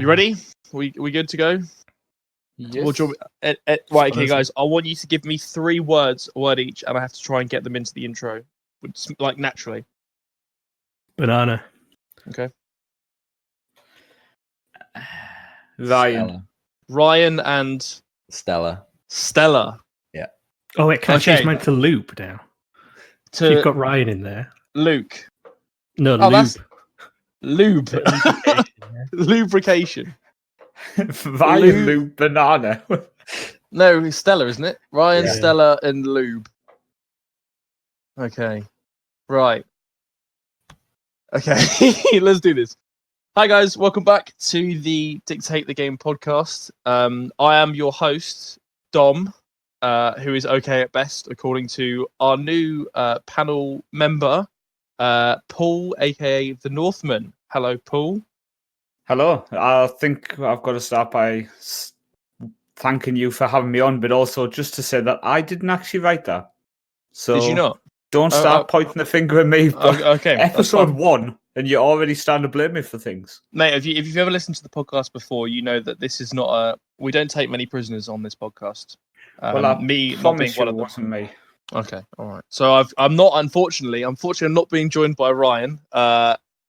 You ready? We good to go? Yes. Right, okay, guys. I want you to give me 3 words, a word each, and I have to try and get them into the intro, like naturally. Banana. Okay. Ryan and Stella. Yeah. Oh wait, can I change mine to Loop now? You've got Ryan in there. Luke. No, Lube. Lube. Lubrication. Ryan, Lube, Banana. No, it's Stella, isn't it? Ryan, yeah. Stella, and Lube. Okay. Right. Okay, let's do this. Hi, guys. Welcome back to the Dictate the Game podcast. I am your host, Dom, who is okay at best, according to our new panel member, Paul, a.k.a. the Northman. Hello, Paul. Hello. I think I've got to start by thanking you for having me on, but also just to say that I didn't actually write that. So did you not? Don't start pointing the finger at me. Okay. Episode 1, and you're already starting to blame me for things. Mate, if you've ever listened to the podcast before, you know that this is not we don't take many prisoners on this podcast. Me not being one of them. Wasn't me. Okay, all right. So I'm not, unfortunately, I'm not being joined by Ryan.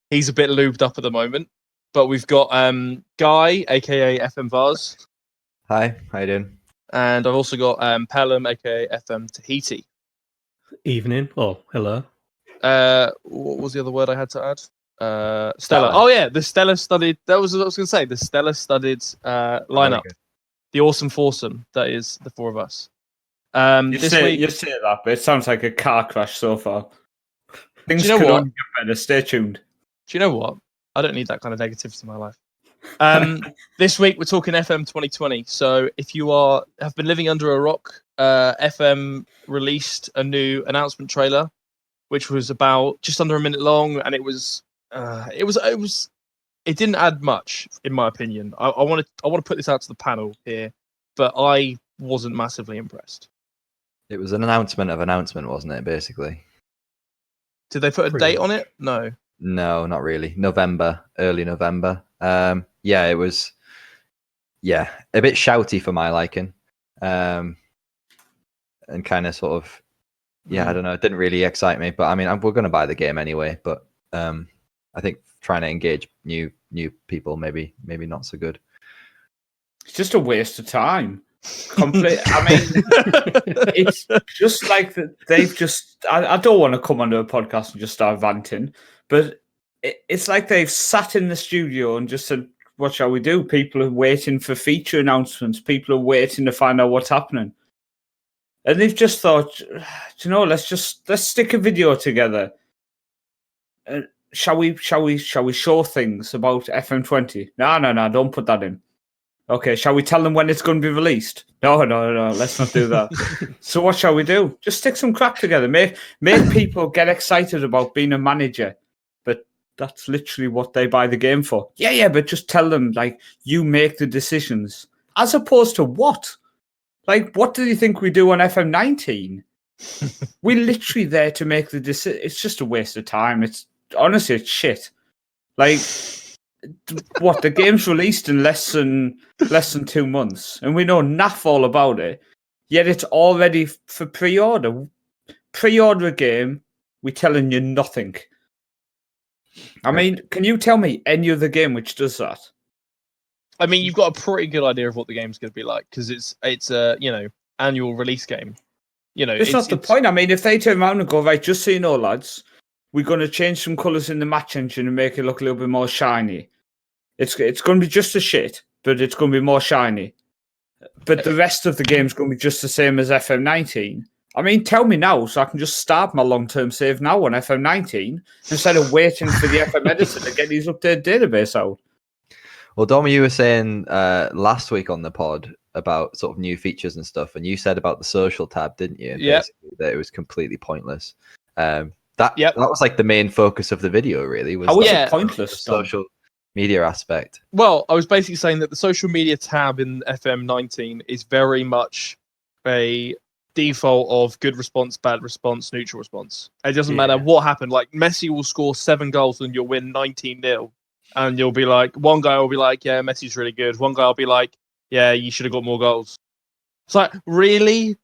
He's a bit lubed up at the moment. But we've got Guy, aka FMVars. Hi, how you doing? And I've also got Pelham, aka FM Tahiti. Evening. Oh, hello. What was the other word I had to add? Stella. Oh yeah, the Stella studied. That was what I was going to say. The Stella studied lineup. The awesome foursome. That is the 4 of us. You say that, but it sounds like a car crash so far. Things could only get better. Stay tuned. Do you know what? I don't need that kind of negativity in my life. This week we're talking FM2020. So if you have been living under a rock, FM released a new announcement trailer, which was about just under a minute long, and it didn't add much, in my opinion. I want to put this out to the panel here, but I wasn't massively impressed. It was an announcement of announcement, wasn't it? Basically. Did they put a date on it? No. No, not really. Early November. It was, a bit shouty for my liking, and kind of sort of, I don't know. It didn't really excite me, but I mean, we're going to buy the game anyway. But I think trying to engage new people, maybe not so good. It's just a waste of time. Complete. I mean, it's just like that. They've just. I don't want to come onto a podcast and just start ranting. But it's like they've sat in the studio and just said, what shall we do? People are waiting for feature announcements. People are waiting to find out what's happening. And they've just thought, let's stick a video together. Shall we show things about FM20? No, don't put that in. Okay, shall we tell them when it's going to be released? No, let's not do that. So what shall we do? Just stick some crap together. Make people get excited about being a manager. But that's literally what they buy the game for. Yeah, but just tell them, you make the decisions. As opposed to what? What do you think we do on FM19? We're literally there to make the decision. It's just a waste of time. Honestly, it's shit. What, the game's released in less than 2 months, and we know naff all about it, yet it's all ready for pre-order. Pre-order a game, we're telling you nothing. I mean, can you tell me any other game which does that? I mean, you've got a pretty good idea of what the game's going to be like, because it's a annual release game. It's not the point. I mean, if they turn around and go, right, just so you know, lads, we're going to change some colours in the match engine and make it look a little bit more shiny. It's going to be just as shit, but it's going to be more shiny. But the rest of the game's going to be just the same as FM19. I mean, tell me now, so I can just start my long-term save now on FM19 instead of waiting for the FM editor to get his updated database out. Well, Dom, you were saying last week on the pod about sort of new features and stuff, and you said about the social tab, didn't you? Yeah. That it was completely pointless. That was like the main focus of the video, really. How was it pointless? Social media aspect. Well, I was basically saying that the social media tab in FM19 is very much a default of good response, bad response, neutral response. It doesn't matter what happened. Messi will score 7 goals and you'll win 19-0. and you'll be like, one guy will be like, yeah, Messi's really good. One guy will be like, yeah, you should have got more goals. It's like, really?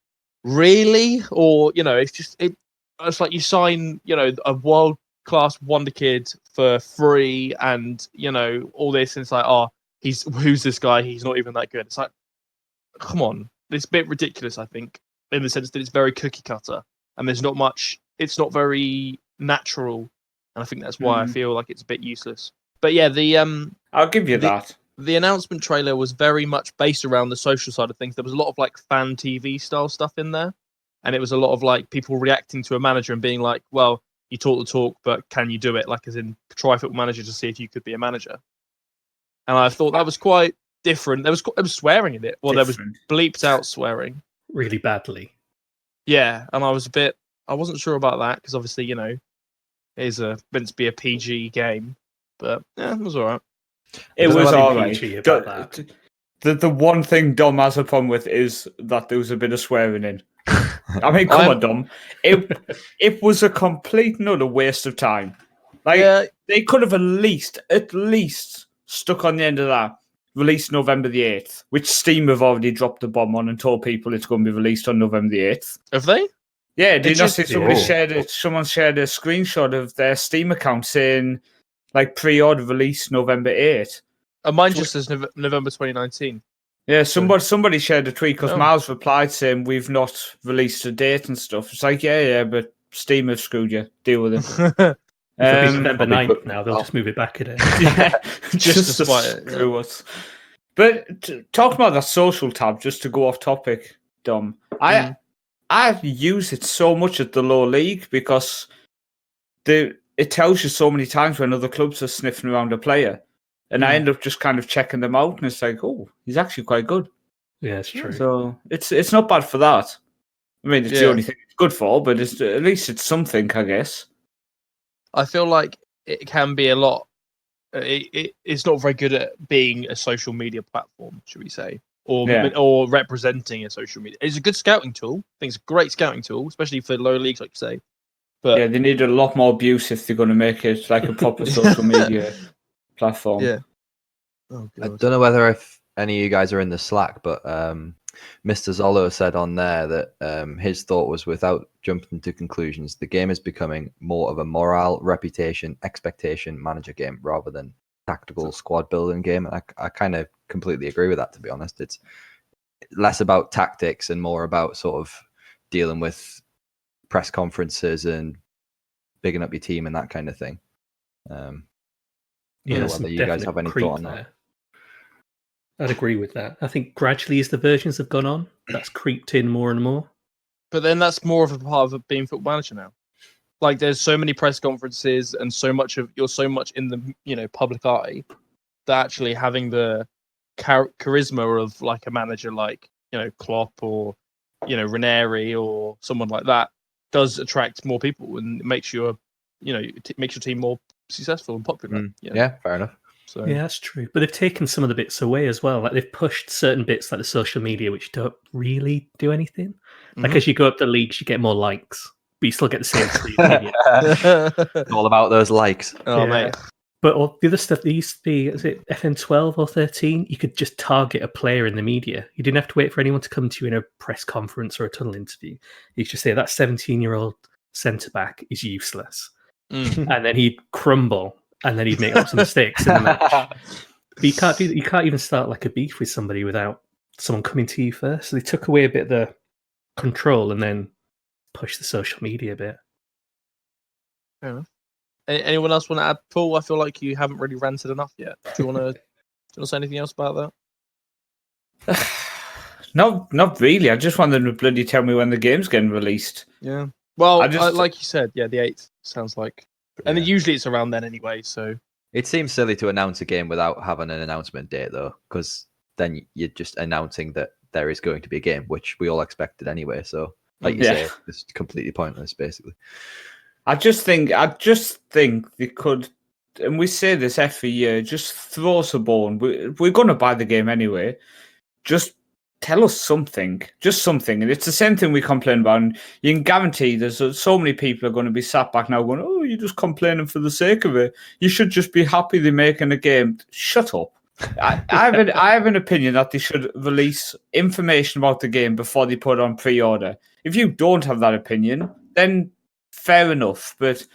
Or, it's like you sign, a world-class wonder kid for free and, all this, and it's like, oh, who's this guy? He's not even that good. It's like, come on. It's a bit ridiculous, I think, in the sense that it's very cookie cutter and there's not much, it's not very natural. And I think that's why I feel like it's a bit useless. But yeah, I'll give you that. The announcement trailer was very much based around the social side of things. There was a lot of like fan TV style stuff in there. And it was a lot of like people reacting to a manager and being like, well, you talk the talk, but can you do it? Like, as in, try Football Manager to see if you could be a manager. And I thought that was quite different. There was swearing in it. Well, different. There was bleeped out swearing. Really badly. Yeah, and I wasn't sure about that because obviously, it is meant to be a PG game. But yeah, it was all right. It was all right. The one thing Dom has a problem with is that there was a bit of swearing in. I mean, come on, Dom. It was a complete and utter waste of time. Like, they could have at least stuck on the end of that, released November the 8th, which Steam have already dropped the bomb on and told people it's going to be released on November the 8th. Have they? Yeah, did you not see someone shared a screenshot of their Steam account saying, like, pre-order release November 8th. And mine just says November 2019. Yeah, somebody shared a tweet because Miles replied saying we've not released a date and stuff. It's like, yeah, but Steam have screwed you. Deal with it. It'll be November 9th now. They'll just move it back a day. Yeah, just to screw us. But talking about that social tab, just to go off topic, Dom, I use it so much at the lower league because it tells you so many times when other clubs are sniffing around a player. And I end up just kind of checking them out, and it's like, oh, he's actually quite good. Yeah, it's true. So it's not bad for that. I mean, it's the only thing it's good for, but at least it's something, I guess. I feel like it can be a lot. It's not very good at being a social media platform, should we say, or representing a social media. It's a good scouting tool. I think it's a great scouting tool, especially for lower leagues, like you say. But yeah, they need a lot more abuse if they're going to make it like a proper social media platform. Yeah. Oh, I don't know whether if any of you guys are in the Slack, but Mr. Zolo said on there that his thought was, without jumping to conclusions, the game is becoming more of a morale, reputation, expectation manager game rather than tactical squad building game. And I kind of completely agree with that, to be honest. It's less about tactics and more about sort of dealing with press conferences and bigging up your team and that kind of thing. Yeah, whether you guys have any thought on that. I'd agree with that. I think gradually, as the versions have gone on, that's creeped in more and more. But then that's more of a part of being Football Manager now. Like, there's so many press conferences and you're so much in the public eye that actually having the charisma of like a manager like Klopp or Ranieri or someone like that does attract more people and makes your team more successful and popular. Yeah, fair enough. So yeah, that's true. But they've taken some of the bits away as well. Like, they've pushed certain bits like the social media, which don't really do anything. Like, as you go up the leagues, you get more likes, but you still get the same media. It's all about those likes. Oh, mate. But all the other stuff, there used to be, is it FM12 or 13? You could just target a player in the media. You didn't have to wait for anyone to come to you in a press conference or a tunnel interview. You could just say, that 17-year-old centre-back is useless. And then he'd crumble, and then he'd make lots of mistakes in the match. But you can't even start like a beef with somebody without someone coming to you first. So they took away a bit of the control and then pushed the social media a bit. Fair enough. Anyone else want to add, Paul? I feel like you haven't really ranted enough yet. Do you want to say anything else about that? No, not really. I just wanted to bloody tell me when the game's getting released. Yeah. Well, like you said, the 8th sounds like, and usually it's around then anyway. So it seems silly to announce a game without having an announcement date, though, because then you're just announcing that there is going to be a game, which we all expected anyway. So, like you say, it's completely pointless, basically. I just think they could, and we say this every year, just throw us a bone. We're going to buy the game anyway. Just tell us something, just something. And it's the same thing we complain about. And you can guarantee there's so many people are going to be sat back now going, oh, you're just complaining for the sake of it. You should just be happy they're making a game. Shut up. I have an opinion that they should release information about the game before they put it on pre-order. If you don't have that opinion, then fair enough. But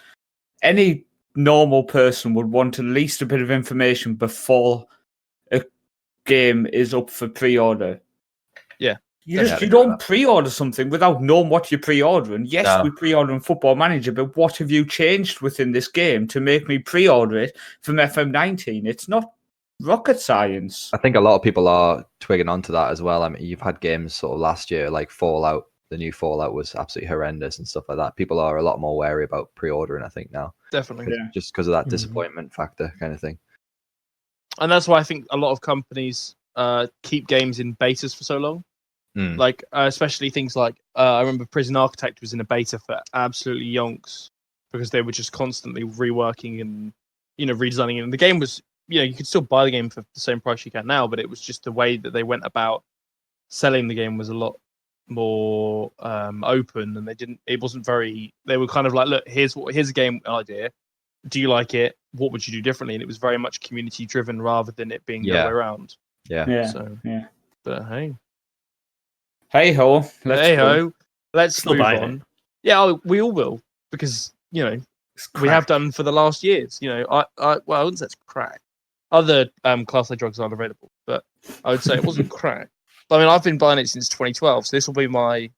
any normal person would want at least a bit of information before a game is up for pre-order. Yeah. You don't pre-order something without knowing what you're pre-ordering. Yes, No. we pre-order in Football Manager, but what have you changed within this game to make me pre-order it from FM19? It's not rocket science. I think a lot of people are twigging onto that as well. I mean, you've had games sort of last year, like Fallout. The new Fallout was absolutely horrendous and stuff like that. People are a lot more wary about pre-ordering, I think, now. Definitely. Yeah. Just because of that disappointment factor kind of thing. And that's why I think a lot of companies keep games in betas for so long. Like, especially things like, I remember Prison Architect was in a beta for absolutely yonks because they were just constantly reworking and, redesigning it. And the game was, you could still buy the game for the same price you can now, but it was just the way that they went about selling the game was a lot more open, and they were kind of like, look, here's a game idea. Do you like it? What would you do differently? And it was very much community driven rather than it being the other way around. Yeah. So, but Hey ho. Let's move on. Yeah, we all will, because we have done for the last years. I wouldn't say it's crack. Other class A drugs aren't available, but I would say it wasn't crack. I mean, I've been buying it since 2012, so this will be my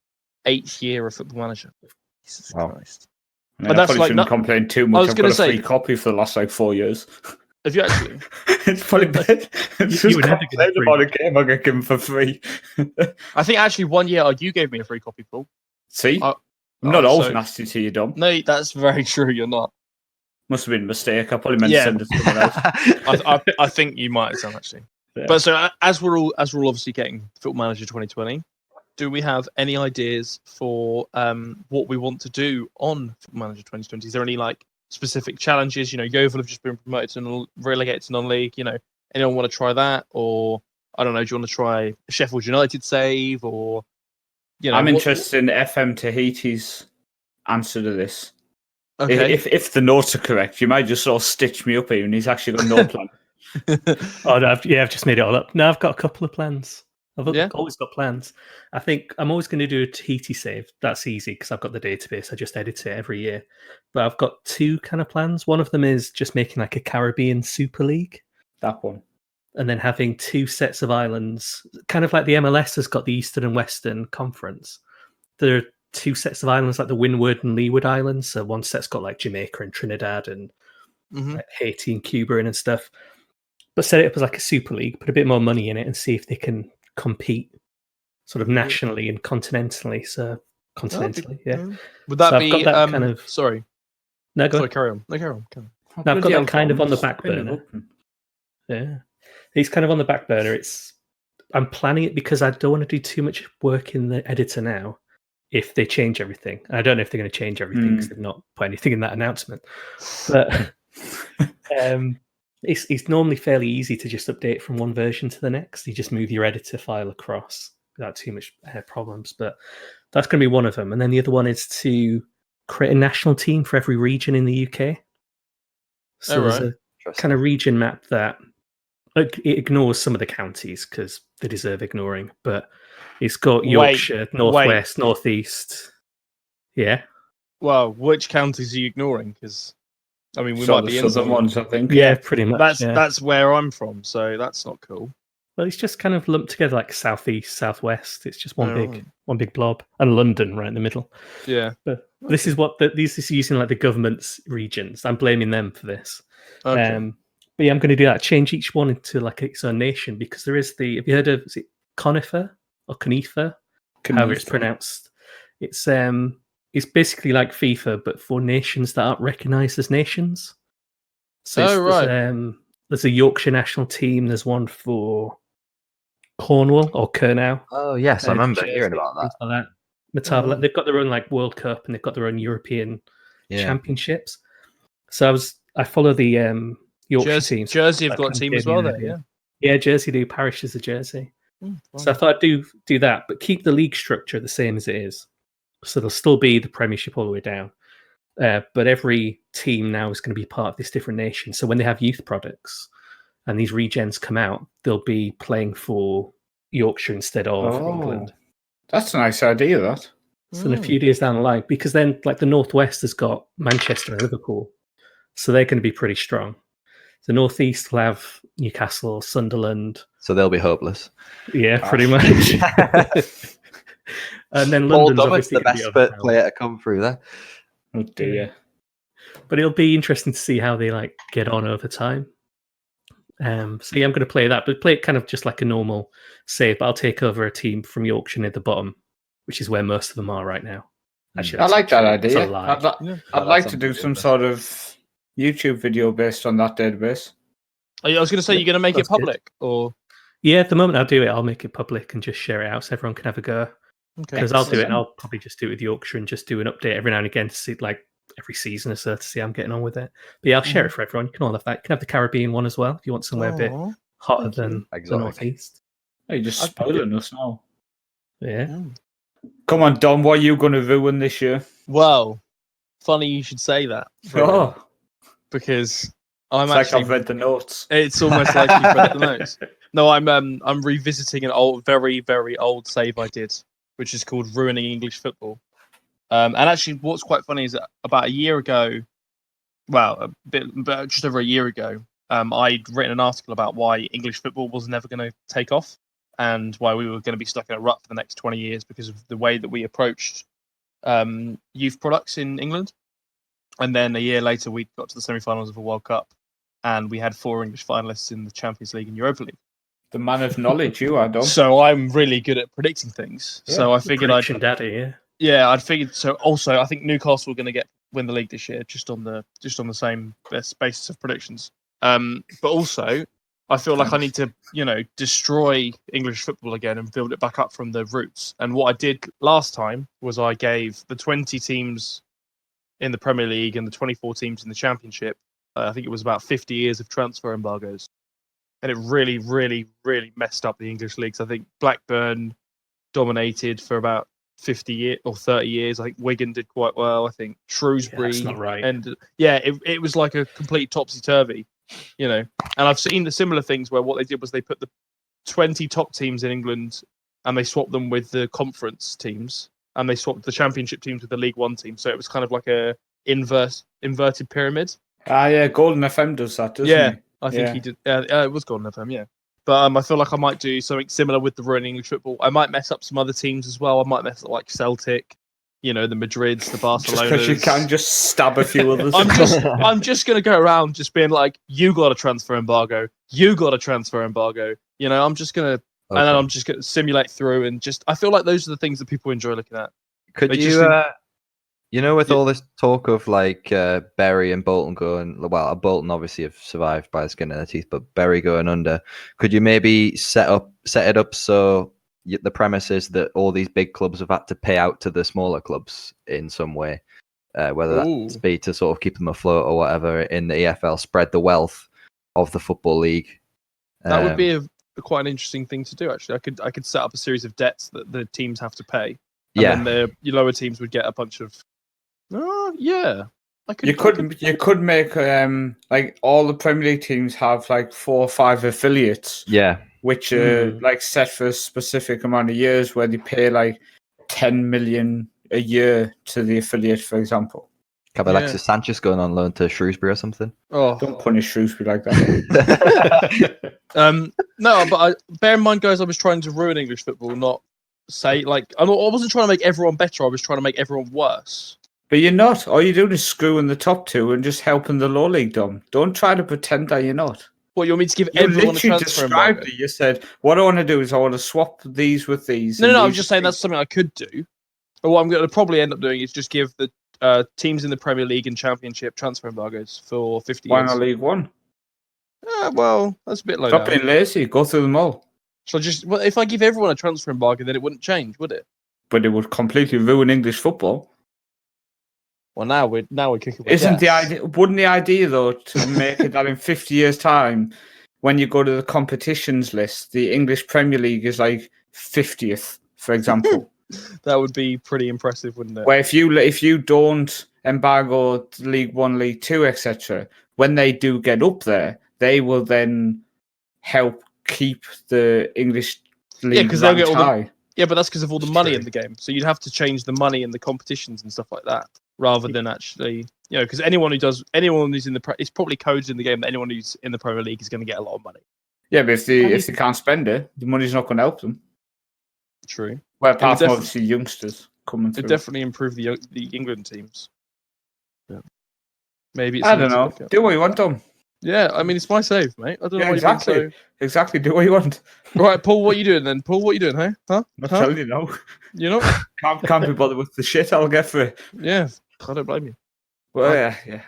8th year of Football Manager. Jesus Christ! And that's probably shouldn't complain too much. I've got a free copy for the last 4 years. Have you actually? It's probably bad. You would have to complain about a game I get given for free. I think actually 1 year you gave me a free copy, Paul. See, I'm not always nasty to you, Dom. No, that's very true. You're not. Must have been a mistake. I probably meant to send it to someone else. I think you might have done actually. Yeah. But so as we're all obviously getting Football Manager 2020, do we have any ideas for what we want to do on Football Manager 2020? Is there any specific challenges? Yeovil have just been promoted to relegated to non-league. Anyone want to try that? Or I don't know. Do you want to try a Sheffield United save? Or I'm interested in FM Tahiti's answer to this. Okay. If the notes are correct, you might just sort of stitch me up here, and he's actually got no plan. I've just made it all up. No, I've got a couple of plans. I've always got plans. I think I'm always going to do a Tahiti save. That's easy because I've got the database. I just edit it every year. But I've got two kind of plans. One of them is just making a Caribbean Super League. That one. And then having two sets of islands, kind of like the MLS has got the Eastern and Western Conference. There are two sets of islands, like the Windward and Leeward Islands. So one set's got Jamaica and Trinidad and Haiti and Cuba and stuff. But set it up as a Super League, put a bit more money in it, and see if they can compete sort of nationally and continentally. So continentally, Would that be that kind of? Sorry. No, go sorry. Carry on. No, carry on. No, I've got that kind of on the back burner. Yeah, he's kind of on the back burner. I'm planning it because I don't want to do too much work in the editor now. If they change everything, I don't know if they're going to change everything because they've not put anything in that announcement. But it's normally fairly easy to just update from one version to the next. You just move your editor file across without too much problems. But that's going to be one of them. And then the other one is to create a national team for every region in the UK. So there's a kind of region map that it ignores some of the counties because they deserve ignoring. But it's got Yorkshire, Northwest, Northeast. Yeah. Well, which counties are you ignoring? Because we might be in some ones, I think. Yeah, pretty much. That's where I'm from, so that's not cool. Well, it's just kind of lumped together like southeast, southwest. It's just one big blob, and London right in the middle. Yeah. But this is what this is using the government's regions. I'm blaming them for this. Okay. But I'm going to do that. Change each one into its own nation because there is have you heard of Conifer or Conifer? However it's pronounced. It's basically like FIFA, but for nations that aren't recognised as nations. So there's a Yorkshire national team. There's one for Cornwall or Kurnow. Oh yes, I remember hearing about that. Like that. They've got their own World Cup and they've got their own European championships. So I follow the Yorkshire teams. Jersey have got a team as well there. Yeah. Yeah, Jersey do. Parish is a Jersey. So I thought I'd do that, but keep the league structure the same as it is. So there'll still be the Premiership all the way down. But every team now is going to be part of this different nation. So when they have youth products and these regens come out, they'll be playing for Yorkshire instead of England. That's a nice idea, that. So in a few years down the line, because then like the Northwest has got Manchester and Liverpool, so they're going to be pretty strong. The Northeast will have Newcastle, Sunderland. So they'll be hopeless. Yeah, pretty much. And then London's obviously the best player to come through there. Oh dear. But it'll be interesting to see how they like get on over time. So yeah, I'm going to play that, but play it kind of just like a normal save. But I'll take over a team from Yorkshire near the bottom, which is where most of them are right now. Actually, I like that idea. I'd like to do some sort of YouTube video based on that database. I was going to say, you're going to make it public, or yeah, at the moment I'll do it. I'll make it public and just share it out so everyone can have a go. Because I'll do it, and I'll probably just do it with Yorkshire and just do an update every now and again to see, like every season or so, to see how I'm getting on with it. But yeah, I'll share it for everyone. You can all have that. You can have the Caribbean one as well if you want somewhere a bit hotter than the Northeast. Hey, you're just spoiling us now. Yeah. Come on, Dom, what are you going to ruin this year? Well, funny you should say that. Because I'm actually... I've read the notes. It's almost like you've read the notes. No, I'm revisiting an very, very old save I did, which is called Ruining English Football. And actually, what's quite funny is that about a year ago, just over a year ago, I'd written an article about why English football was never going to take off and why we were going to be stuck in a rut for the next 20 years because of the way that we approached youth products in England. And then a year later, we got to the semi-finals of the World Cup, and we had 4 English finalists in the Champions League and Europa League. The man of knowledge you are, Dom. So I'm really good at predicting things. Yeah, so I figured I figured. So also, I think Newcastle were going to win the league this year, just on the same basis of predictions. But also, I feel like I need to, destroy English football again and build it back up from the roots. And what I did last time was I gave the 20 teams in the Premier League and the 24 teams in the Championship, I think it was about 50 years of transfer embargoes. And it really, really, really messed up the English leagues. I think Blackburn dominated for about 50 years or 30 years. I think Wigan did quite well. I think Shrewsbury. That's not right. And it was like a complete topsy-turvy, And I've seen the similar things where what they did was they put the 20 top teams in England and they swapped them with the conference teams and they swapped the Championship teams with the League One team. So it was kind of like a inverted pyramid. Yeah, Golden FM does that, doesn't he? I think he did. It was Golden FM, yeah. But I feel like I might do something similar with the Ruining English Football. I might mess up some other teams as well. I might mess up like Celtic, the Madrids, the Barcelonas. Just because you can just stab a few others. I'm just going to go around just being like, you got a transfer embargo. You got a transfer embargo. I'm just going to, and then I'm just going to simulate through and just, I feel like those are the things that people enjoy looking at. Could you, with all this talk of like Bury and Bolton going, well, Bolton obviously have survived by the skin of their teeth, but Bury going under, could you maybe set it up so the premise is that all these big clubs have had to pay out to the smaller clubs in some way, whether that be to sort of keep them afloat or whatever in the EFL, spread the wealth of the Football League? That would be quite an interesting thing to do, actually. I could set up a series of debts that the teams have to pay. And then the lower teams would get a bunch of... You could make like all the Premier League teams have like 4 or 5 affiliates. Yeah. Which are like set for a specific amount of years where they pay like 10 million a year to the affiliate, for example. Have Alexis Sanchez going on loan to Shrewsbury or something? Oh, don't punish Shrewsbury like that. No, but bear in mind, guys, I was trying to ruin English football, not say like I wasn't trying to make everyone better. I was trying to make everyone worse. But you're not. All you're doing is screwing the top 2 and just helping the low league, Dom. Don't try to pretend that you're not. What, you want me to give everyone a transfer embargo? You said, what I want to do is I want to swap these with these. No, I was just saying that's something I could do. But what I'm going to probably end up doing is just give the teams in the Premier League and Championship transfer embargoes for 50 years. Why not League One? Well, that's a bit low. Stop being lazy. Go through them all. So if I give everyone a transfer embargo, then it wouldn't change, would it? But it would completely ruin English football. Well, now we're kicking. Wouldn't the idea though to make it that in 50 years' time, when you go to the competitions list, the English Premier League is like 50th, for example. That would be pretty impressive, wouldn't it? Where if you don't embargo League One, League Two, etc., when they do get up there, they will then help keep the English league because they'll get all high. Yeah, but that's because of all the That's money true. in the game. So you'd have to change the money in the competitions and stuff like that, rather than actually, because anyone who's in the it's probably coded in the game that anyone who's in the Premier League is going to get a lot of money. Yeah, but if they can't spend it, the money's not going to help them. True. Well, apart from obviously youngsters coming It through. definitely improved the England teams. Yeah. Maybe it's I don't know. Do what you want, Tom. Yeah, I mean it's my save, mate. I don't know what exactly. you mean. Exactly. Do what you want. Right, Paul, what are you doing then? Paul, what are you doing, hey? Huh? I'm telling you no. You know? Can't be bothered with the shit I'll get for it. Yeah, I don't blame you. Well, yeah.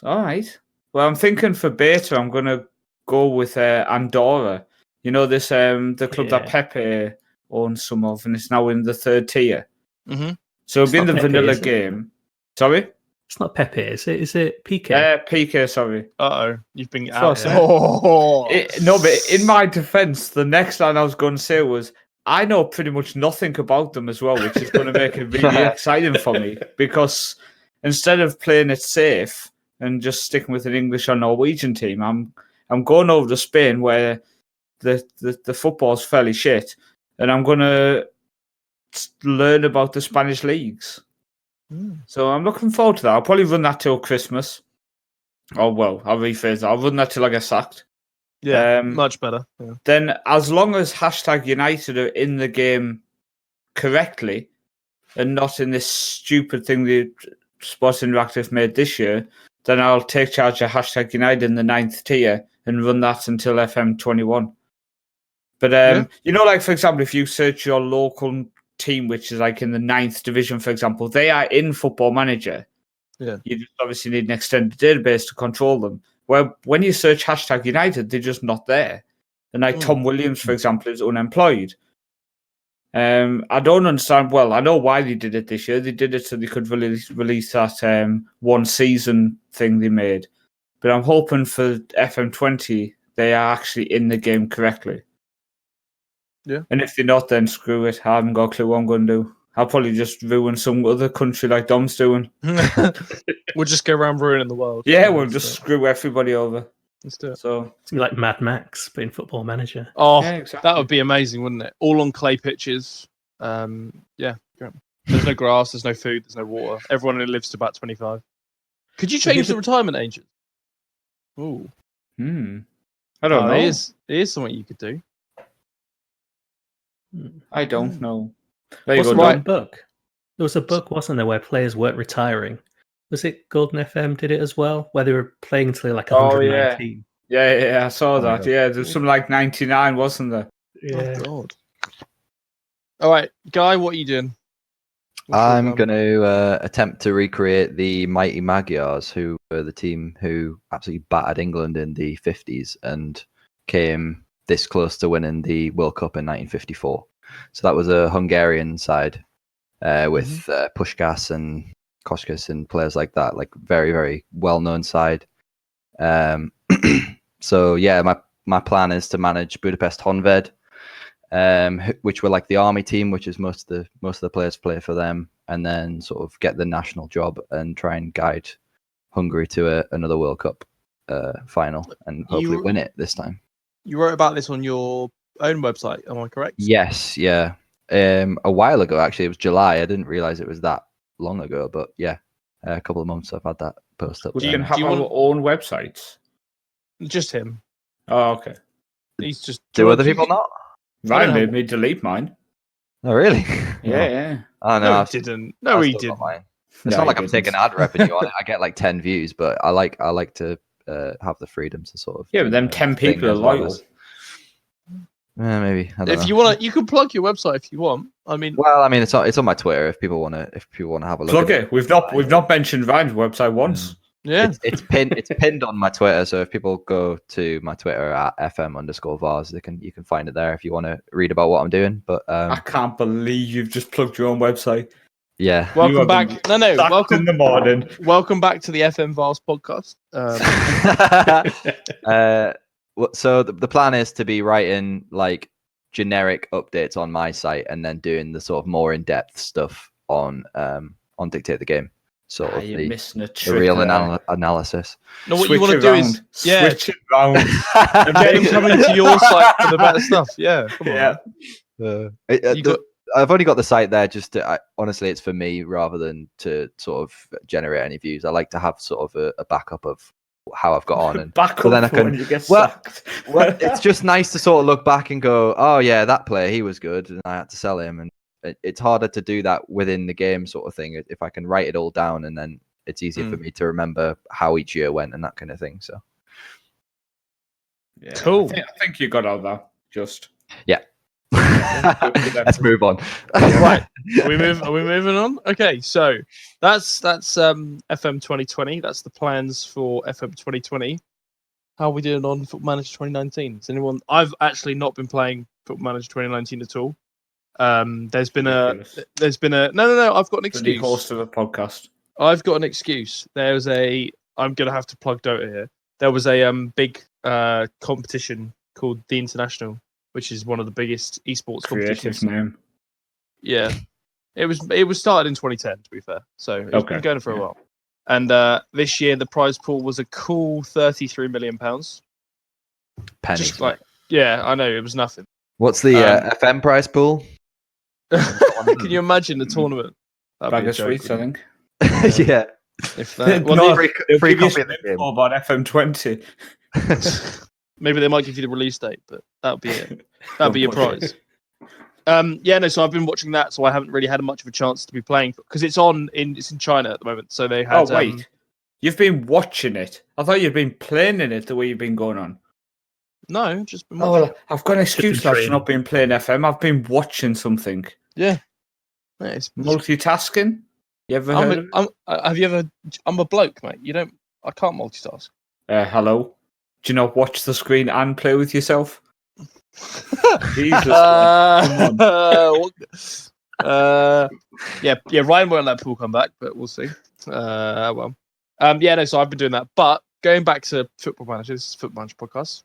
All right. Well, I'm thinking for beta, I'm going to go with Andorra. You know, this the club that Pepe owns some of, and it's now in the 3rd tier. Mm-hmm. So it'll be in the Pepe, vanilla game. Sorry? It's not Pepe, is it? Is it PK? PK, sorry. Uh-oh, you've been That's out. No, but in my defense, the next line I was going to say was, I know pretty much nothing about them as well, which is going to make it really exciting for me, because instead of playing it safe and just sticking with an English or Norwegian team, I'm going over to Spain where the football's fairly shit, and I'm going to learn about the Spanish leagues. So I'm looking forward to that. I'll probably run that till Christmas. Oh, well, I'll rephrase that. I'll run that till I get sacked. Yeah, much better. Yeah. Then, as long as #United are in the game correctly and not in this stupid thing that Sports Interactive made this year, then I'll take charge of #United in the 9th tier and run that until FM21. But, like, for example, if you search your local team, which is like in the 9th division, for example, they are in Football Manager. Yeah. You just obviously need an extended database to control them. Well, when you search #United, they're just not there. And like Tom Williams, for example, is unemployed. I don't understand. Well, I know why they did it this year. They did it so they could release that one season thing they made. But I'm hoping for FM20, they are actually in the game correctly. Yeah. And if they're not, then screw it. I haven't got a clue what I'm going to do. I'll probably just ruin some other country like Dom's doing. We'll just go around ruining the world. Yeah, we'll just screw everybody over. Let's do it. So It's gonna be like Mad Max, but in Football Manager. Oh, yeah, exactly. that would be amazing, wouldn't it? All on clay pitches. Yeah. There's no grass, there's no food, there's no water. Everyone only lives to about 25. Could you change the retirement ages? Ooh. I don't know. It is something you could do. I don't know. There you Wasn't go, there a Dom. book? There was a book, wasn't there, where players weren't retiring? Was it Golden FM did it as well, where they were playing until like 119? Yeah, I saw that. Yeah, there's some like 99, wasn't there? Yeah. Oh, God. All right, Guy, what are you doing? I'm going to attempt to recreate the mighty Magyars, who were the team who absolutely battered England in the 50s and came this close to winning the World Cup in 1954. So that was a Hungarian side with Puskás and Koskas and players like that, like very, very well-known side. So yeah, my plan is to manage Budapest Honved, which were like the army team, which is most of the players play for them, and then sort of get the national job and try and guide Hungary to another World Cup final and hopefully win it this time. You wrote about this on your own website, am I correct? Yes, yeah. A while ago, actually, it was July. I didn't realize it was that long ago, but yeah, a couple of months I've had that post up. We can have our own websites. Just him. Oh, okay. He's just. Do other people not? Ryan made me delete mine. Oh, really? Yeah. Oh, No, no, he didn't. No, he didn't. It's No, not like he I'm taking didn't. ad revenue on it. I get like 10 views, but I like to have the freedom to sort of. Yeah, but them 10 people are loyal. Maybe. I don't know. If you want to, you can plug your website if you want. I mean, Well, I mean, it's on my Twitter if people want to have a look. Plug at it. We've not mentioned Ryan's website once. yeah. It's pinned on my Twitter, so if people go to my Twitter at FM_Vars, you can find it there if you want to read about what I'm doing. But I can't believe you've just plugged your own website. yeah, Welcome back. No, Sacked welcome in the morning. Welcome back to the FMVars podcast. So the plan is to be writing like generic updates on my site and then doing the sort of more in-depth stuff on Dictate the Game. Sort of you're missing a the trick real there. analysis. No, what you want to do is switch it round. and get them coming to your site for the better stuff. Yeah, come on. Yeah. I've only got the site there just to, honestly, it's for me rather than to sort of generate any views. I like to have sort of a backup of how I've got on, and backup then I can. when you get sacked. Well, it's just nice to sort of look back and go, oh yeah, that player, he was good, and I had to sell him. And it's harder to do that within the game, sort of thing. If I can write it all down, and then it's easier for me to remember how each year went and that kind of thing. So, yeah, cool. I think you got all that. Just yeah. Let's move on. Right, are we moving on? Okay, so that's FM 2020. That's the plans for FM 2020. How are we doing on Football Manager 2019? Is anyone? I've actually not been playing Football Manager 2019 at all. There's been a no. I've got an excuse. The host of a podcast. I've got an excuse. I'm gonna have to plug Dota here. There was a big competition called the International, which is one of the biggest esports competitions. Name. Yeah, it was started in 2010. To be fair, so it's been going for a while. And this year the prize pool was a cool £33 million. Pennies. Just like, yeah, I know it was nothing. What's the FM prize pool? Can you imagine the tournament? Bag of sweets, I think. Yeah. If that, free copy of the game. About FM20. Maybe they might give you the release date, but that'll be it. That'll be your prize. So I've been watching that, so I haven't really had much of a chance to be playing because it's in China at the moment. So they had. Oh wait, you've been watching it? I thought you'd been playing in it the way you've been going on. No, just been watching. Well, I've got an excuse for not being playing FM. I've been watching something. Yeah, it's multitasking. You ever heard? Have you ever? I'm a bloke, mate. I can't multitask. Hello. Do you not watch the screen and play with yourself? Jesus. Ryan won't let that pool come back, but we'll see. So I've been doing that. But going back to Football Manager, this is Football Manager podcast.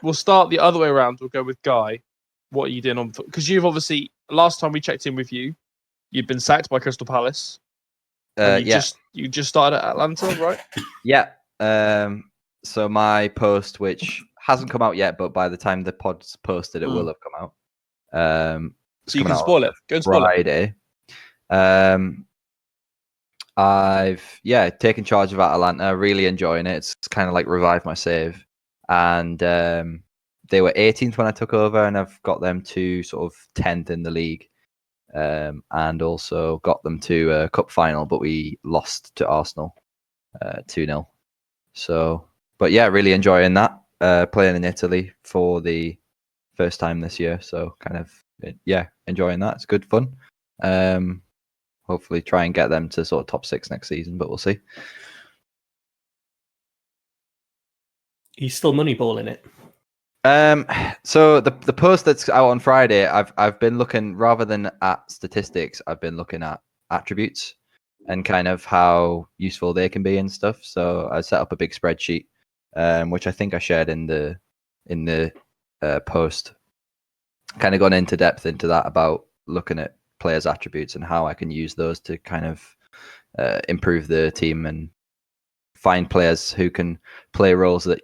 We'll start the other way around. We'll go with Guy. What are you doing on? Because you've obviously last time we checked in with you, you've been sacked by Crystal Palace. You just started at Atlanta, right? Yeah. So my post, which hasn't come out yet, but by the time the pod's posted, it will have come out. So you can spoil it. Go and spoil Friday. I've taken charge of Atlanta. Really enjoying it. It's kind of like revived my save, and they were 18th when I took over, and I've got them to sort of 10th in the league, and also got them to a cup final, but we lost to Arsenal 2-0. So, but yeah, really enjoying that. Playing in Italy for the first time this year, so kind of enjoying that. It's good fun. Hopefully try and get them to sort of top 6 next season, but we'll see. He's still moneyballing it. So the post that's out on Friday, I've been looking rather than at statistics, I've been looking at attributes and kind of how useful they can be and stuff. So I set up a big spreadsheet, which I think I shared in the post. Kind of gone into depth into that about looking at players' attributes and how I can use those to kind of improve the team and find players who can play roles that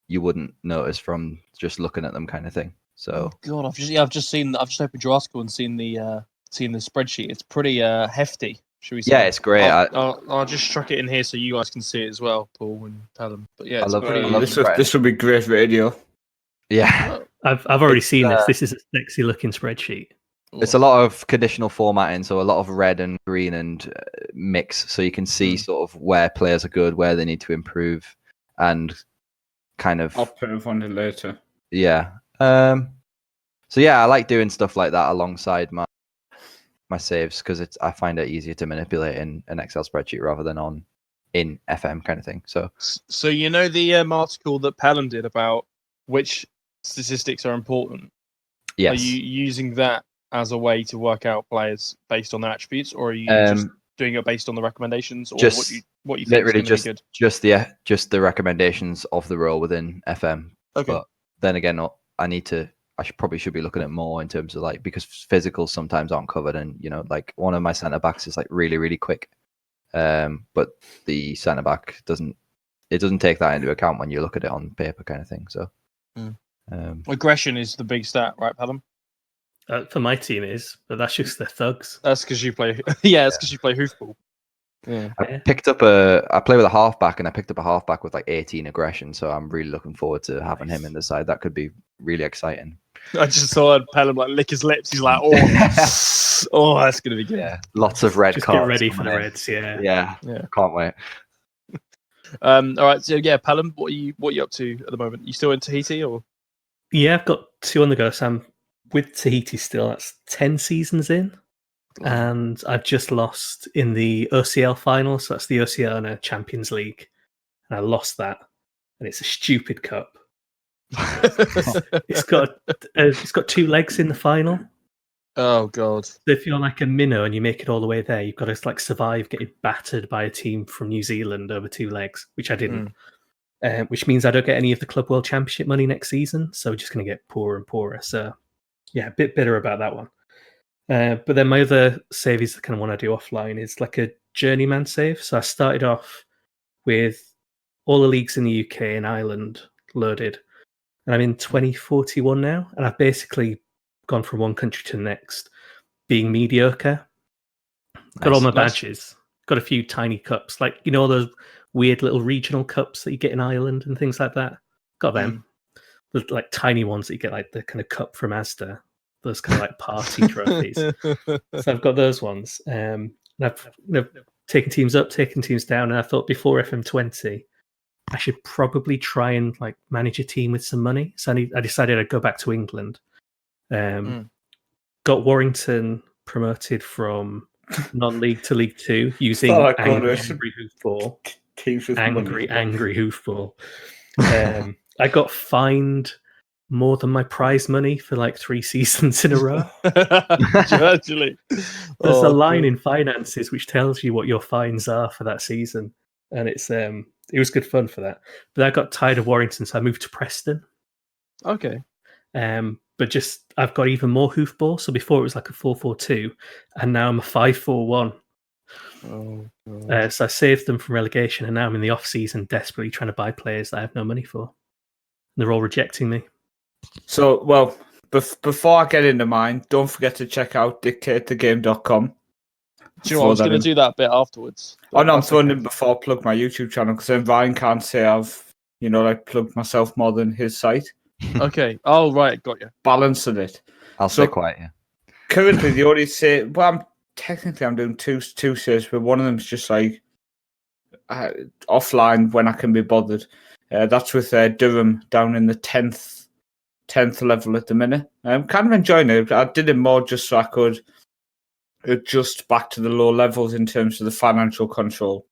you wouldn't notice from just looking at them, kind of thing. So, God, I've just opened your article and seen the spreadsheet. It's pretty hefty. Should we say? Yeah, it's great. I'll just chuck it in here so you guys can see it as well, Paul and Pelham. But yeah, this would be great radio. Yeah, I've already seen this. This is a sexy looking spreadsheet. It's a lot of conditional formatting, so a lot of red and green and mix, so you can see sort of where players are good, where they need to improve, and kind of. I'll put it on it later. Yeah. So yeah, I like doing stuff like that alongside my saves because I find it easier to manipulate in an Excel spreadsheet rather than in FM kind of thing. So you know the article that Pelham did about which statistics are important. Yes. Are you using that as a way to work out players based on their attributes, or are you doing it based on the recommendations, or Just what you think is going to be good? just the recommendations of the role within FM. Okay. But then again, I probably should be looking at more in terms of like, because physicals sometimes aren't covered, and like one of my centre backs is like really, really quick, but the centre back doesn't take that into account when you look at it on paper, kind of thing. So aggression is the big stat, right, Pelham? For my team is, but that's just the thugs. That's because you play. Yeah, that's because you play hoofball. Yeah. I play with a halfback, and I picked up a halfback with like 18 aggression, so I'm really looking forward to having him in the side. That could be really exciting. I just saw Pelham like lick his lips. He's like, oh, that's gonna be good. Yeah, lots of red Just cards. get ready for the Reds. Yeah, can't wait. All right, so yeah, Pelham, what are you up to at the moment? You still in Tahiti, or? Yeah, I've got 2 on the go. So I'm with Tahiti still. That's 10 seasons in, and I've just lost in the OCL final. So that's the Oceania Champions League, and I lost that, and it's a stupid cup. It's got 2 legs in the final. Oh god! So if you're like a minnow and you make it all the way there, you've got to like survive getting battered by a team from New Zealand over 2 legs, which I didn't. Which means I don't get any of the Club World Championship money next season, so we're just going to get poorer and poorer. So yeah, a bit bitter about that one. But then my other save is the kind of one I do offline is like a journeyman save. So I started off with all the leagues in the UK and Ireland loaded, and I'm in 2041 now, and I've basically gone from one country to the next being mediocre. Got all my badges, got a few tiny cups, like those weird little regional cups that you get in Ireland and things like that. Got them. The like tiny ones that you get, like the kind of cup from Asda, those kind of like party trophies. So I've got those ones. And I've taken teams up, taken teams down, and I thought before FM20 I should probably try and like manage a team with some money. So I decided I'd go back to England. Got Warrington promoted from non-league to League 2 using angry hoofball. Angry hoofball. I got fined more than my prize money for like 3 seasons in a row. Actually, there's a line in finances which tells you what your fines are for that season, and it was good fun for that. But I got tired of Warrington, so I moved to Preston. Okay. But just I've got even more hoofball. So before it was like a 4-4-2, and now I'm a 5-4-1. So I saved them from relegation, and now I'm in the off season desperately trying to buy players that I have no money for. And they're all rejecting me. So, well, before I get into mine, don't forget to check out dictatethegame.com. Do you know what? I was going to do that bit afterwards. Oh no, I'm throwing in before I plug my YouTube channel, because then Ryan can't say I've plugged myself more than his site. Okay. Oh right, got you. Balancing it. I'll stay quiet. Yeah. Currently, the only say, well, I'm doing two saves, but one of them is just like offline when I can be bothered. That's with Durham down in the 10th level at the minute. I'm kind of enjoying it. I did it more just so I could adjust back to the low levels in terms of the financial control.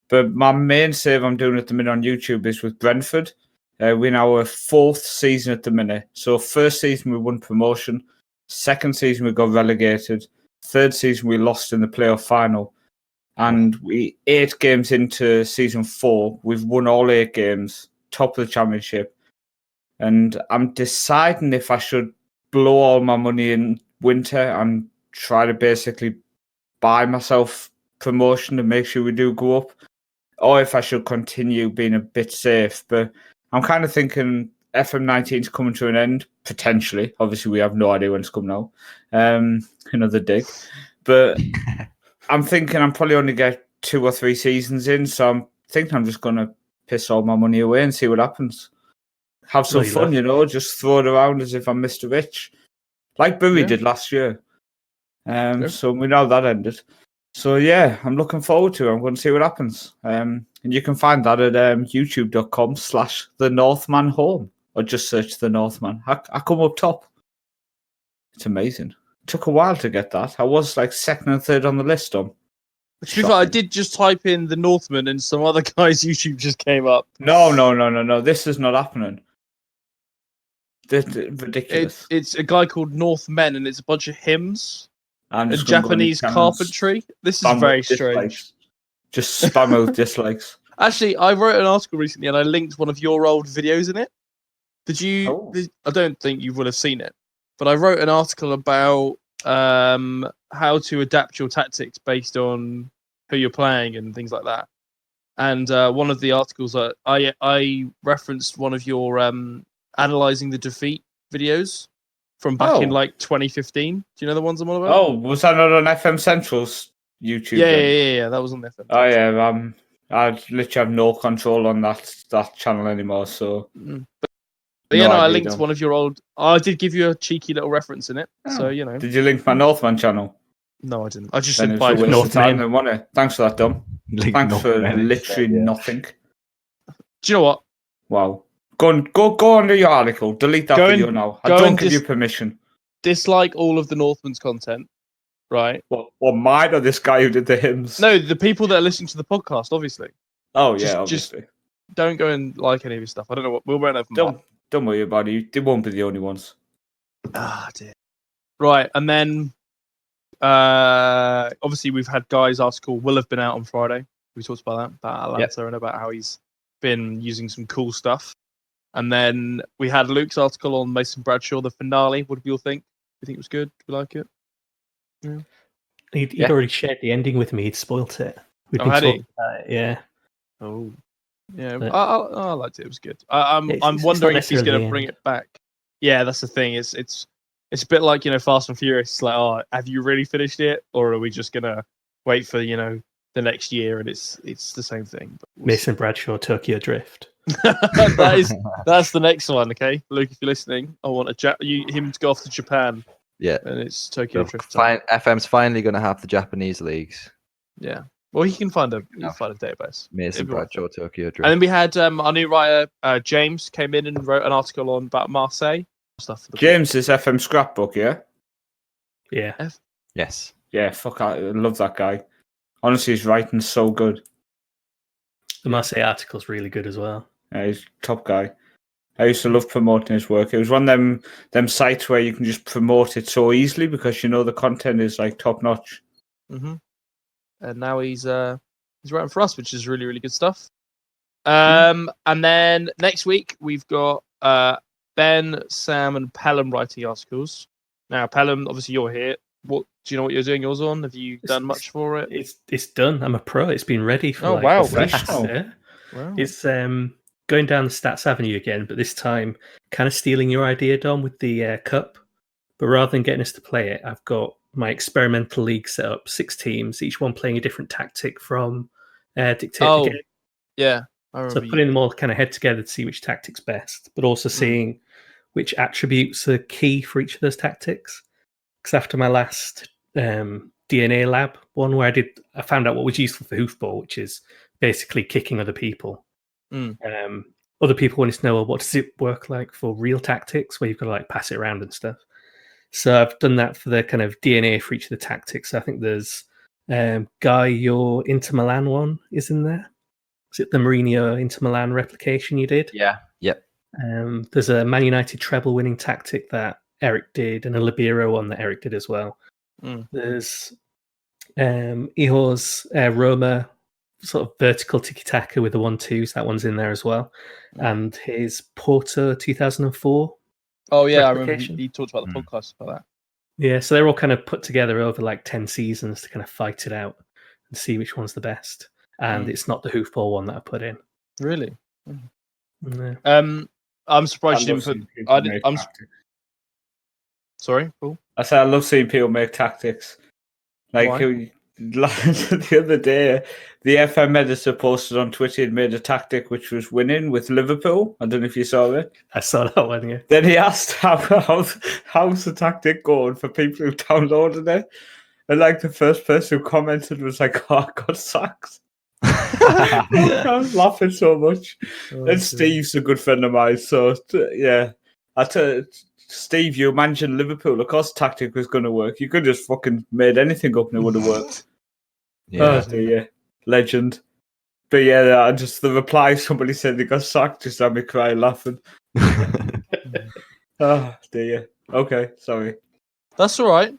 But my main save I'm doing at the minute on YouTube is with Brentford. We're in our 4th season at the minute. So first season we won promotion. Second season we got relegated. Third season we lost in the playoff final. And 8 games into season 4, we've won all 8 games, top of the championship. And I'm deciding if I should blow all my money in winter and try to basically buy myself promotion to make sure we do go up, or if I should continue being a bit safe. But I'm kind of thinking FM19 is coming to an end, potentially. Obviously, we have no idea when it's coming out. Another dig. But I'm thinking I'm probably only get 2 or 3 seasons in, so I'm thinking I'm just going to piss all my money away and see what happens. Have some fun, just throw it around as if I'm Mr. Rich. Like Bury did last year. So we know that ended. So yeah, I'm looking forward to it. I'm going to see what happens. And you can find that at youtube.com/The Northman Home, or just search The Northman. I come up top. It's amazing. It took a while to get that. I was like 2nd and 3rd on the list. To be fair, I did just type in The Northman and some other guy's YouTube just came up. No. This is not happening. This is ridiculous. It's a guy called Northman, and it's a bunch of hymns. I'm And just gonna go on Japanese his channel and carpentry. This is spam very with strange. dislikes. Just spam out dislikes. Actually, I wrote an article recently and I linked one of your old videos in it. Did you? Oh. I don't think you would have seen it, but I wrote an article about how to adapt your tactics based on who you're playing and things like that. And one of the articles I referenced one of your analyzing the defeat videos from back in like 2015. Do you know the ones I'm on about? Oh, was that not on FM Central's YouTube? Yeah. That was on the FM. Oh yeah, I literally have no control on that channel anymore. So, but yeah, I linked one of your old. I did give you a cheeky little reference in it. So you know. Did you link my Northman channel? No, I didn't. I just Then said it's bye a for waste of time, Northman. then, wasn't it? Thanks for that, Dom. Thanks for literally nothing. Do you know what? Wow. Go under your article. Delete that video now. I don't give you permission. Dislike all of the Northman's content, right? Or mine or this guy who did the hymns? No, the people that are listening to the podcast, obviously. Oh yeah, obviously. Just don't go and like any of his stuff. I don't know what we'll run over. Don't worry about it. They won't be the only ones. Ah, dear. Right, and then obviously we've had Guy's article will have been out on Friday. We talked about that, about Atlanta and about how he's been using some cool stuff. And then we had Luke's article on Mason Bradshaw, the finale. What do you all think? You think it was good? Do you like it? Yeah. He'd already shared the ending with me. He'd spoilt it. We'd been talking about it, yeah. Oh, yeah. I liked it. It was good. I'm wondering if he's going to bring it back. Yeah, that's the thing. It's a bit like, Fast and Furious. It's like, oh, have you really finished it, or are we just going to wait for the next year and it's the same thing? But Mason Bradshaw, Tokyo Drift. That's the next one. Okay, Luke, if you're listening, I want him to go off to Japan. Yeah, and it's Tokyo Drift. FM's finally going to have the Japanese leagues. Yeah, well, he can find a database. Mason Bradshaw, Tokyo Drift. And then we had our new writer James came in and wrote an article about Marseille stuff. James is FM Scrapbook, yeah. Yeah. Yes. Yeah. Fuck, I love that guy. Honestly, his writing's so good. The Marseille article's really good as well. Yeah, he's a top guy. I used to love promoting his work. It was one of them sites where you can just promote it so easily because the content is like top notch. Mm-hmm. And now he's writing for us, which is really, really good stuff. And then next week we've got Ben, Sam, and Pelham writing articles. Now, Pelham, obviously you're here. Do you know what you're doing yours on? Have you done much for it? It's done. I'm a pro. It's been ready for wow, professional. Wow. It's going down the Stats Avenue again, but this time kind of stealing your idea, Dom, with the cup. But rather than getting us to play it, I've got my experimental league set up, 6 teams, each one playing a different tactic from Dictate the Game. Yeah. So putting them all kind of head together to see which tactic's best, but also seeing which attributes are key for each of those tactics. Because after my last DNA lab one where I found out what was useful for hoofball, which is basically kicking other people. Other people wanted to know, well, what does it work like for real tactics where you've got to like pass it around and stuff. So I've done that for the kind of DNA for each of the tactics. So I think there's Guy, your Inter Milan one is in there. Is it the Mourinho Inter Milan replication you did? Yeah. Yep. There's a Man United treble winning tactic that Eric did, and a Libero one that Eric did as well. There's Ihor's Roma sort of vertical tiki-taka with the 1-2s. That one's in there as well. And his Porto 2004. Oh, yeah, I remember he talked about the podcast about that. Yeah, so they're all kind of put together over like 10 seasons to kind of fight it out and see which one's the best. And it's not the hoofball one that I put in. Really? Yeah. I'm surprised you didn't put... Sorry, Paul? I said I love seeing people make tactics. Like the other day, the FM editor posted on Twitter and made a tactic which was winning with Liverpool. I don't know if you saw it. I saw that one, yeah. Then he asked how's the tactic going for people who downloaded it. And like the first person who commented was like, oh, I got sacked. I was laughing so much. And Steve's a good friend of mine, so yeah. Steve, you mentioned Liverpool. Of course, tactic was going to work. You could just fucking made anything up and it would have worked. Yeah, legend. But yeah, the reply somebody said they got sacked just had me crying laughing. Oh dear. Okay, sorry. That's all right.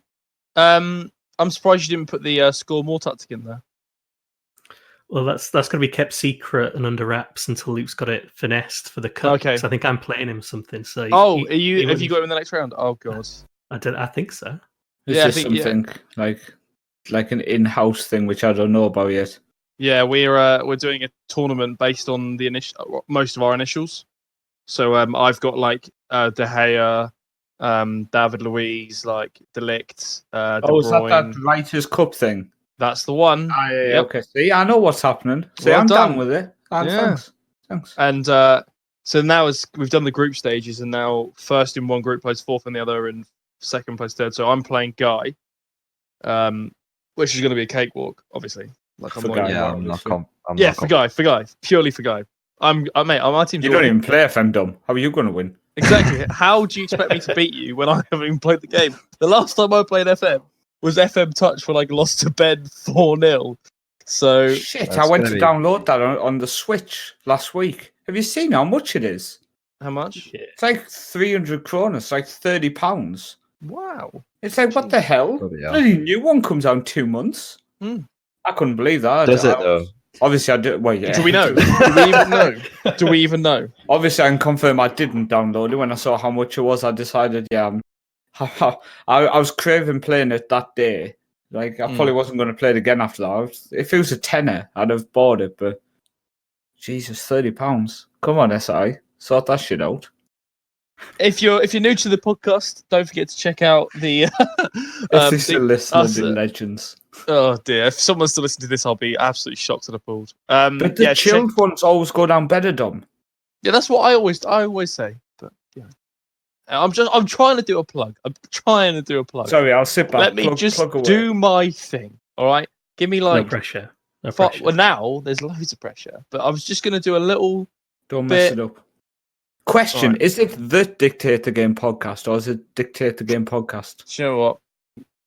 I'm surprised you didn't put the score more tactic in there. Well, that's going to be kept secret and under wraps until Luke's got it finessed for the cup. Okay. So I think I'm playing him something. So Have you got him in the next round? Oh god. I think so. Is this something like an in-house thing which I don't know about yet? Yeah, we're doing a tournament based on the most of our initials. So I've got like De Gea, David Luiz, like Delict, De Bruyne. Is that Writers' Cup thing? That's the one. Yep. Okay. See, I know what's happening. See, Well I'm done. down with it. Thanks. And so now we've done the group stages, and now first in one group plays fourth in the other, and second plays third. So I'm playing Guy, which is going to be a cakewalk, obviously. Like For Guy, for Guy, purely for Guy. My team's. You don't even play FM Dumb. How are you going to win? Exactly. How do you expect me to beat you when I haven't even played the game? The last time I played FM was FM Touch when I lost to Ben 4-0. So shit, I went to download that on the Switch last week. Have you seen how much it is? How much? It's like 300 kroner. It's like £30. Wow. It's like, what the hell? Bloody new one comes out in 2 months. I couldn't believe that. Does it though? Obviously, I do. Well, yeah. Do we know? Do we even know? Do we even know? Obviously, I can confirm I didn't download it. When I saw how much it was, I decided, I was craving playing it that day. Like, I probably wasn't going to play it again after that. If it was a tenner, I'd have bought it. But Jesus, £30. Come on, SI, sort that shit out. If you're new to the podcast, don't forget to check out the. If they still listening, the legends. Oh dear! If someone's still listening to this, I'll be absolutely shocked and appalled. But the chilled ones always go down better, Dom. Yeah, that's what I always say. But yeah, I'm trying to do a plug. Sorry, I'll sit back. Let me just do my thing. All right, give me like no pressure. Well, now there's loads of pressure, but I was just going to do a little. Don't mess it up. Question: Is it the Dictate the Game podcast or is it Dictate the Game podcast? Do you know what?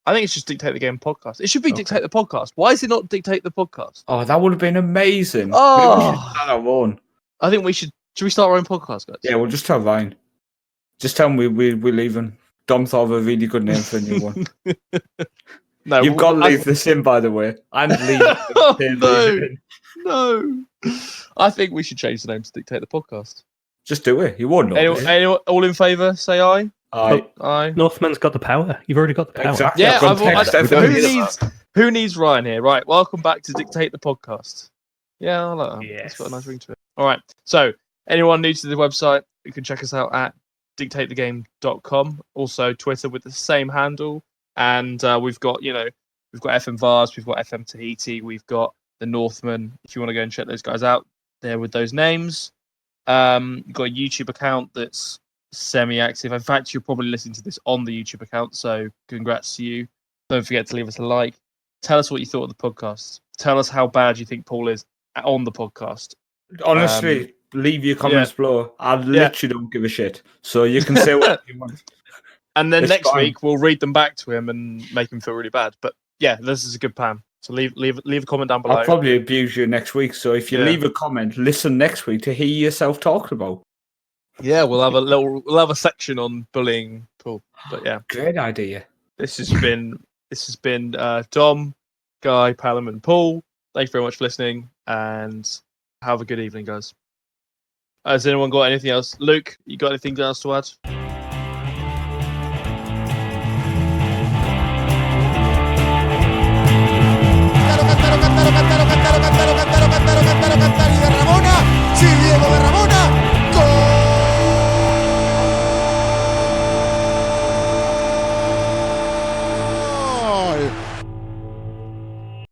I think it's just Dictate the Game podcast. It should be Dictate the podcast. Why is it not Dictate the podcast? Oh, that would have been amazing. Oh, maybe we should start our own. I think we should. Should we start our own podcast, guys? Yeah, we'll just tell Ryan. Just tell him we're leaving. Dom thought of a really good name for a new one. No, you've got to leave this in, by the way. And leave. No. I think we should change the name to Dictate the podcast. Just do it. You won't know. Anyone all in favour? Say aye. Aye. Northman's got the power. You've already got the power. Exactly. Yeah. Who needs Ryan here? Right. Welcome back to Dictate the podcast. Yeah, I like that. Yes. That's got a nice ring to it. All right. So, anyone new to the website, you can check us out at dictatethegame.com. Also, Twitter with the same handle. And we've got FMVars, we've got FM Tahiti, we've got the Northman. If you want to go and check those guys out, there with those names. You've got a YouTube account that's semi-active. In fact, you're probably listening to this on the YouTube account, so congrats to you. Don't forget to leave us a like. Tell us what you thought of the podcast. Tell us how bad you think Paul is on the podcast. Honestly, leave your comments below. I literally don't give a shit. So you can say what you want. And then next week, we'll read them back to him and make him feel really bad. But yeah, this is a good plan. So leave a comment down below. I'll probably abuse you next week. So if you leave a comment, listen next week to hear yourself talking about. Yeah, we'll have a section on bullying Paul. But yeah, great idea. This has been Dom, Guy, Pelham, and Paul. Thank you very much for listening, and have a good evening, guys. Has anyone got anything else? Luke, you got anything else to add?